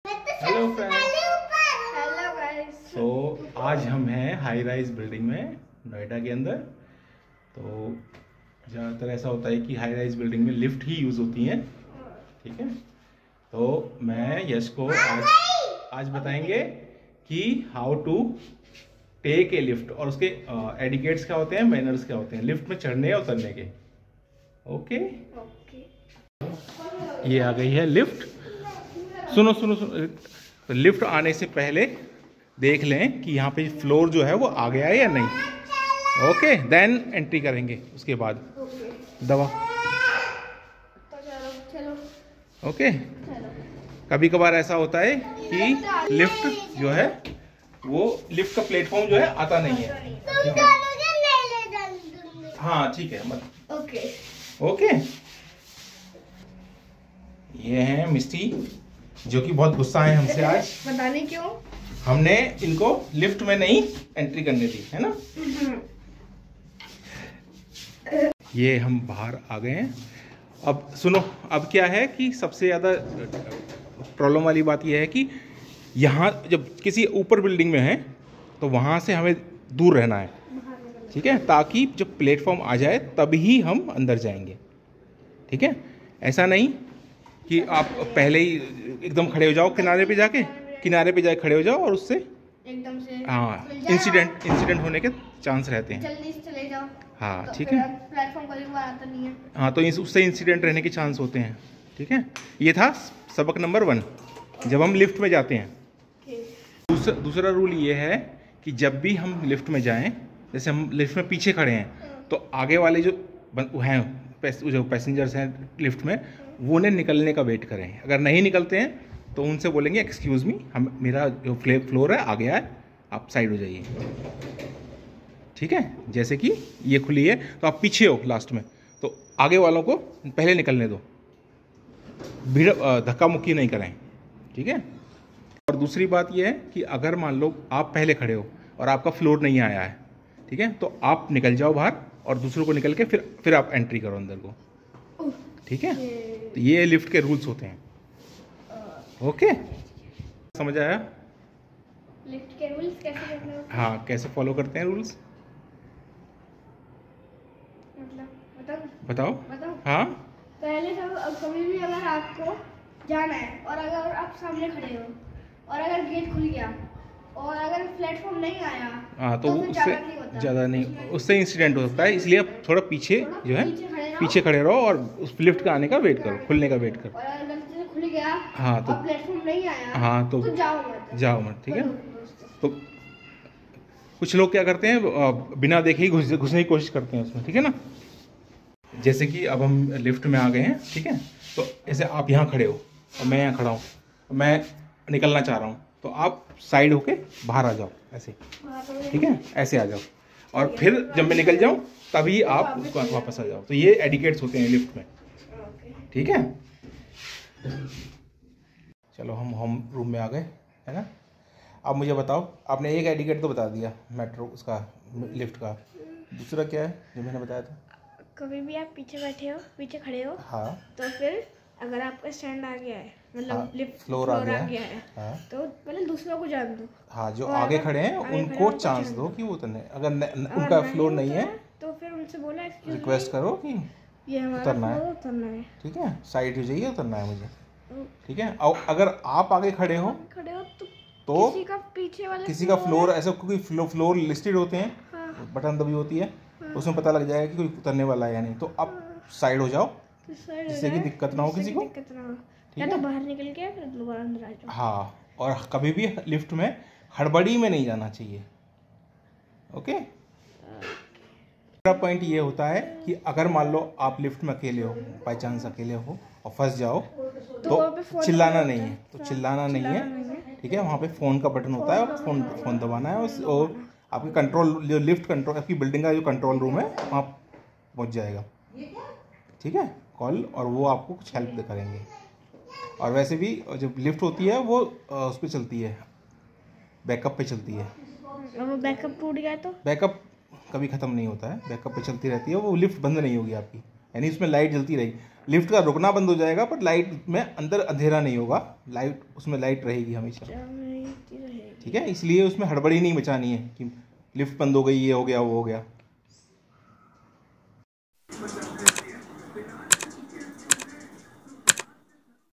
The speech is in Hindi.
Hello friends. Hello guys. तो आज हम हैं हाई राइज बिल्डिंग में नोएडा के अंदर। तो ज़्यादातर ऐसा होता है कि हाई राइज बिल्डिंग में लिफ्ट ही यूज़ होती हैं, ठीक है। तो मैं यश को आज बताएंगे कि how to take a lift और उसके एडिकेट्स क्या होते हैं, मैनर्स क्या होते हैं लिफ्ट में चढ़ने और उतरने के। ओके, ये आ गई है लिफ्ट। सुनो सुनो सुनो, तो लिफ्ट आने से पहले देख लें कि यहाँ पे फ्लोर जो है वो आ गया है या नहीं। ओके, देन एंट्री करेंगे उसके बाद दवा। ओके, कभी कभार ऐसा होता है कि लिफ्ट जो है वो लिफ्ट का प्लेटफॉर्म जो है आता नहीं है, ठीक है। हाँ ठीक है, मत ओके ओके। ये है मिस्टी जो कि बहुत गुस्सा है हमसे आज। बताने क्यों? हमने इनको लिफ्ट में नहीं एंट्री करने दी, है ना। ये हम बाहर आ गए हैं। अब सुनो, अब क्या है कि सबसे ज़्यादा प्रॉब्लम वाली बात यह है कि यहाँ जब किसी ऊपर बिल्डिंग में है तो वहाँ से हमें दूर रहना है, ठीक है, ताकि जब प्लेटफॉर्म आ जाए तभी हम अंदर जाएंगे, ठीक है। ऐसा नहीं कि आप पहले ही एकदम खड़े हो जाओ, किनारे पे जाके खड़े हो जाओ और उससे एकदम से हाँ इंसिडेंट होने के चांस रहते हैं। जल्दी से चले जाओ। हाँ तो ठीक है। प्लेटफॉर्म पर भी आता नहीं है। हाँ, तो उससे इंसिडेंट रहने के चांस होते हैं, ठीक है। ये था सबक नंबर 1 जब हम लिफ्ट में जाते हैं। दूसरा रूल ये है कि जब भी हम लिफ्ट में जाएं, जैसे हम लिफ्ट में पीछे खड़े हैं तो आगे वाले जो हैं जो पैसेंजर्स हैं लिफ्ट में, वो उन्हें निकलने का वेट करें। अगर नहीं निकलते हैं तो उनसे बोलेंगे एक्सक्यूज़ मी, मेरा जो फ्लोर है आ गया है, आप साइड हो जाइए, ठीक है। जैसे कि ये खुली है तो आप पीछे हो लास्ट में, तो आगे वालों को पहले निकलने दो, भीड़ धक्का मुक्की नहीं करें, ठीक है। और दूसरी बात यह है कि अगर मान लो आप पहले खड़े हो और आपका फ्लोर नहीं आया है, ठीक है, तो आप निकल जाओ बाहर और दूसरों को निकल के फिर आप एंट्री करो अंदर को, ठीक है। तो ये लिफ्ट के रूल्स होते हैं। ओके, समझ आया? लिफ्ट के रूल्स कैसे करने होते हैं? हाँ, कैसे फॉलो करते हैं रूल्स, मतलब बताओ। हाँ, पहले कभी भी अगर आपको जाना है और अगर आप सामने खड़े हो और अगर गेट खुल गया और अगर प्लेटफॉर्म नहीं आया, हाँ, तो फिर उससे ज़्यादा नहीं, उससे इंसिडेंट हो सकता है। इसलिए आप थोड़ा पीछे जो है पीछे खड़े रहो और उस लिफ्ट का आने का वेट करो, खुलने का वेट करो। और अगर गलती से खुल गया हाँ तो और प्लेटफॉर्म नहीं आया, हाँ तो जाओ मत, ठीक है। तो कुछ लोग क्या करते हैं, बिना देखे ही घुसने की कोशिश करते हैं उसमें, ठीक है ना। जैसे कि अब हम लिफ्ट में आ गए हैं, ठीक है। तो ऐसे आप यहाँ खड़े हो और मैं यहाँ खड़ा हूँ, मैं निकलना चाह रहा हूँ, तो आप साइड होके बाहर आ जाओ ऐसे, ठीक है, ऐसे आ जाओ। और फिर जब मैं निकल जाऊँ तभी आप उसको वापस आ जाओ। तो ये एडिकेट्स होते हैं लिफ्ट में, ठीक है। चलो हम होम रूम में आ गए, है ना। अब मुझे बताओ, आपने एक एडिकेट तो बता दिया मेट्रो उसका, लिफ्ट का। दूसरा क्या है जो मैंने बताया था? कभी भी आप पीछे खड़े हो, हाँ, तो फिर अगर आपका स्टैंड आ गया है, मतलब हाँ, लिफ्ट फ्लोर आ गया है, हाँ, तो पहले दूसरों को जान दो। हाँ, जो और आगे अगर खड़े हैं उनको चांस दो कि वो उतरने। अगर उनका फ्लोर नहीं है तो फिर उनसे बोला रिक्वेस्ट करो कि ये हमारा उतरना है, फ्लोर उतरना है, ठीक है, साइड हो जाइए, उतरना है मुझे, ठीक है। और अगर आप आगे खड़े हो तो किसी का फ्लोर ऐसा, क्योंकि फ्लोर लिस्टेड होते हैं, हाँ, बटन दबी होती है, उसमें पता लग जाएगा कि कोई उतरने वाला है या नहीं। तो आप साइड हो जाओ जिससे कि दिक्कत ना हो किसी को, या तो बाहर निकल के फिर दोबारा अंदर आ जाओ। हाँ, और कभी भी लिफ्ट में हड़बड़ी में नहीं जाना चाहिए, ओके। दूसरा पॉइंट ये होता है कि अगर मान लो आप लिफ्ट में अकेले हो, बाई चांस अकेले हो और फंस जाओ, तो चिल्लाना नहीं है, ठीक है। वहाँ पे फ़ोन का बटन होता है और फ़ोन दबाना है, और आपकी कंट्रोल जो लिफ्ट कंट्रोल आपकी बिल्डिंग का जो कंट्रोल रूम है वहाँ पहुँच जाएगा, ठीक है, कॉल, और वो आपको कुछ हेल्प करेंगे। और वैसे भी जब लिफ्ट होती है वो उस पर चलती है, बैकअप पे चलती है। वो बैकअप टूट गया तो बैकअप कभी ख़त्म नहीं होता है, बैकअप पे चलती रहती है, वो लिफ्ट बंद नहीं होगी आपकी, यानी उसमें लाइट जलती रहेगी। लिफ्ट का रुकना बंद हो जाएगा पर लाइट में अंदर अंधेरा नहीं होगा, लाइट उसमें लाइट रहेगी हमेशा। ठीक है, इसलिए उसमें हड़बड़ी नहीं मचानी है कि लिफ्ट बंद हो गई, ये हो गया वो हो गया।